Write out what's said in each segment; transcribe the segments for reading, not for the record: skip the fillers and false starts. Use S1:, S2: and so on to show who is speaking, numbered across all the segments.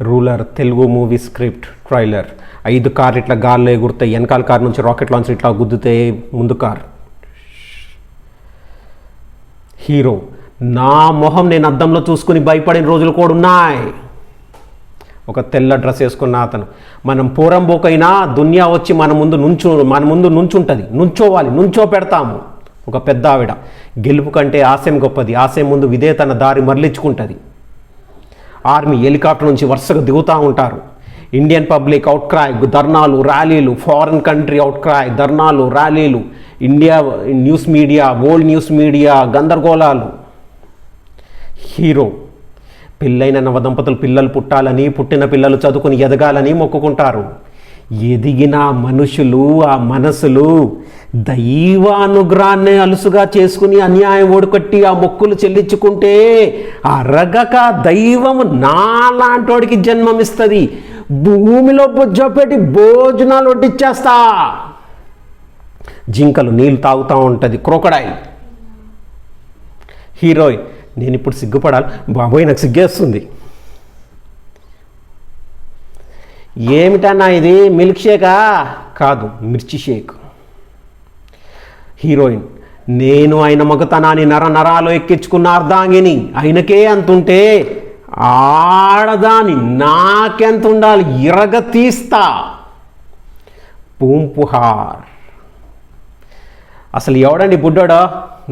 S1: Ruler Telugu movie script trailer. 5 కార్లు ఇట్లా గాల్లో ఎగురుతాయి, వెనకాల కారు నుంచి రాకెట్ లాంచర్ ఇట్లా గుద్దుతే ముందు కార్. హీరో, నా మొహం నేను అద్దంలో చూసుకుని భయపడిన రోజులు కూడా ఉన్నాయి. ఒక తెల్ల డ్రెస్ వేసుకున్న అతను. మనం పోరంబోకైనా దునియా వచ్చి మన ముందు నుంచుంటుంది, నుంచో పెడతాము. ఒక పెద్ద ఆవిడ, గెలుపు కంటే ఆశయం గొప్పది, ఆశయం ముందు విదే తన దారి మరలించుకుంటుంది. ఆర్మీ హెలికాప్టర్ నుంచి వరుసగా దిగుతూ ఉంటారు. ఇండియన్ పబ్లిక్ అవుట్క్రాయ్, ధర్నాలు ర్యాలీలు, ఫారిన్ కంట్రీ అవుట్క్రాయ్, ధర్నాలు ర్యాలీలు, India news media, world news media, గందరగోళాలు. హీరో, పెళ్ళైన నవదంపతులు పిల్లలు పుట్టాలని, పుట్టిన పిల్లలు చదువుకుని ఎదగాలని మొక్కుకుంటారు. ఎదిగిన మనుషులు, ఆ మనసులు దైవానుగ్రహాన్ని అలుసుగా చేసుకుని అన్యాయం ఓడికట్టి ఆ మొక్కులు చెల్లించుకుంటే అరగక దైవము నాలాంటోడికి జన్మమిస్తుంది, భూమిలో బొజ్జపెట్టి భోజనాలు వడ్డిచ్చేస్తా. జింకలు నీళ్ళు తాగుతూ ఉంటుంది, క్రోకడైల్. హీరోయిన్, నేను ఇప్పుడు సిగ్గుపడాలి బాబోయ్, నాకు సిగ్గేస్తుంది. ఏమిటన్నా ఇది, మిల్క్ షేకా? కాదు, మిర్చి షేక్. హీరోయిన్, నేను ఆయన మగతనాన్ని నరాలు ఎక్కించుకున్న అర్ధాంగిని, ఆయనకే అంతుంటే ఆడదాని నాకెంత ఉండాలి, ఇరగ తీస్తా. పూంపుహార్. అసలు ఎవడండి బుడ్డోడా?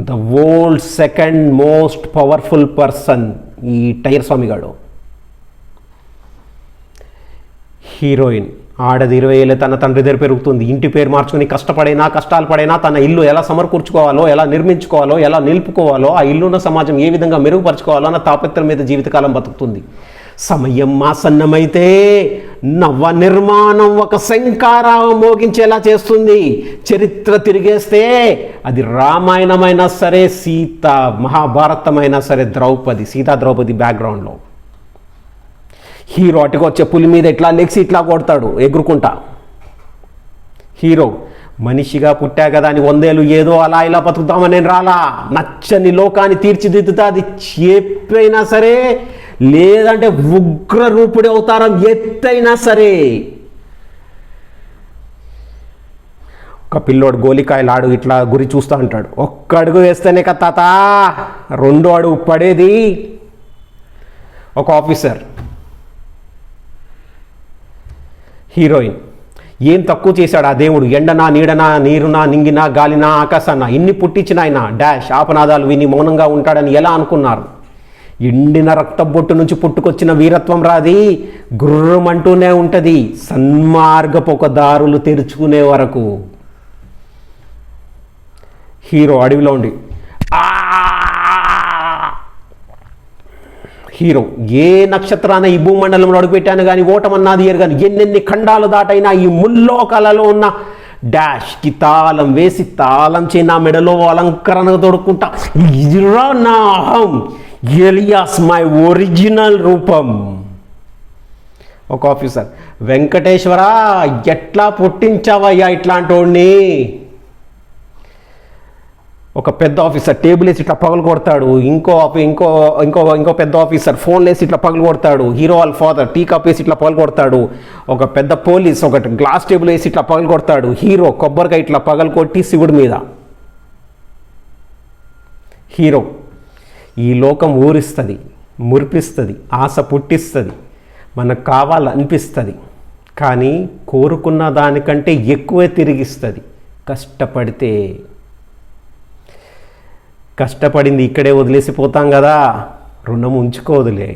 S1: The world second most powerful person, ఈ టైర్ స్వామిగాడు. హీరోయిన్, ఆడది 20 ఏళ్ళే తన తండ్రి దగ్గర పెరుగుతుంది. ఇంటి పేరు మార్చుకుని కష్టాలు పడైనా తన ఇల్లు ఎలా సమకూర్చుకోవాలో, ఎలా నిర్మించుకోవాలో, ఎలా నిలుపుకోవాలో, ఆ ఇల్లున్న సమాజం ఏ విధంగా మెరుగుపరుచుకోవాలో అన్న తాపత్రం మీద జీవితకాలం బతుకుతుంది. సమయం ఆసన్నమైతే నవ నిర్మాణం ఒక శంకారావం మోగించేలా చేస్తుంది. చరిత్ర తిరిగేస్తే అది రామాయణమైనా సరే, మహాభారతమైనా సరే, సీతా ద్రౌపది బ్యాక్గ్రౌండ్లో హీరో అటుకొచ్చే పులి మీద ఇట్లా లెగ్సి ఇట్లా కొడతాడు ఎగురుకుంటా. హీరో, మనిషిగా పుట్టా కదా అని 100 ఏళ్ళు ఏదో అలా ఇలా బతుకుతామని నేను రాలా. నచ్చని లోకాన్ని తీర్చిదిద్దుతా, అది చెప్పైనా సరే, లేదంటే ఉగ్ర రూపుడి అవతారం ఎత్తైనా సరే. ఒక పిల్లోడు గోలికాయలాడు ఇట్లా గురి చూస్తూ ఉంటాడు. ఒక్క అడుగు వేస్తేనే కదా తాత 2 అడుగు పడేది. ఒక ఆఫీసర్. హీరోయిన్, ఏం తక్కువ చేశాడు ఆ దేవుడు, ఎండనా నీడనా నీరునా నింగినా గాలినా ఆకాశాన ఇన్ని పుట్టించిన ఆయన ఆపనాదాలు విని మౌనంగా ఉంటాడని ఎలా అనుకున్నారు? ఎండిన రక్తబొట్టు నుంచి పుట్టుకొచ్చిన వీరత్వం రాది, గుర్రమంటూనే ఉంటుంది సన్మార్గపు ఒక దారులు తెరుచుకునే వరకు. హీరో అడవిలో ఉండి హీరో, ఏ నక్షత్రాన ఈ భూమండలంలో అడుగుపెట్టాను కానీ ఓటమన్నాది ఎరు కానీ ఎన్నెన్ని ఖండాలు దాటైనా ఈ ముల్లోకాలలో ఉన్న కి తాళం వేసి తాళం చేయి నా మెడలో అలంకరణ తొడుక్కుంటా. ఇదిరా నా అహం, ఎలియాస్ మై ఒరిజినల్ రూపం. ఒక ఆఫీసర్, వెంకటేశ్వర ఎట్లా పుట్టించావయ్యా ఇట్లాంటి వాడిని? ఒక పెద్ద ఆఫీసర్ టేబుల్ వేసి ఇట్లా పగలు కొడతాడు. ఇంకో పెద్ద ఆఫీసర్ ఫోన్ వేసి ఇట్లా పగలు కొడతాడు. హీరో వాళ్ళ ఫాదర్ టీ కప్ వేసి ఇట్లా పగలు కొడతాడు. ఒక పెద్ద పోలీస్ ఒక గ్లాస్ టేబుల్ వేసి ఇట్లా పగలు కొడతాడు. హీరో కొబ్బరికాయ ఇట్లా పగలు కొట్టి శివుడి మీద. హీరో, ఈ లోకం ఊరిస్తుంది, మురిపిస్తుంది, ఆశ పుట్టిస్తుంది, మనకు కావాలనిపిస్తుంది, కానీ కోరుకున్న దానికంటే ఎక్కువే తిరిగిస్తుంది కష్టపడితే. కష్టపడింది ఇక్కడే వదిలేసిపోతాం కదా, రుణం ఉంచుకోదులే.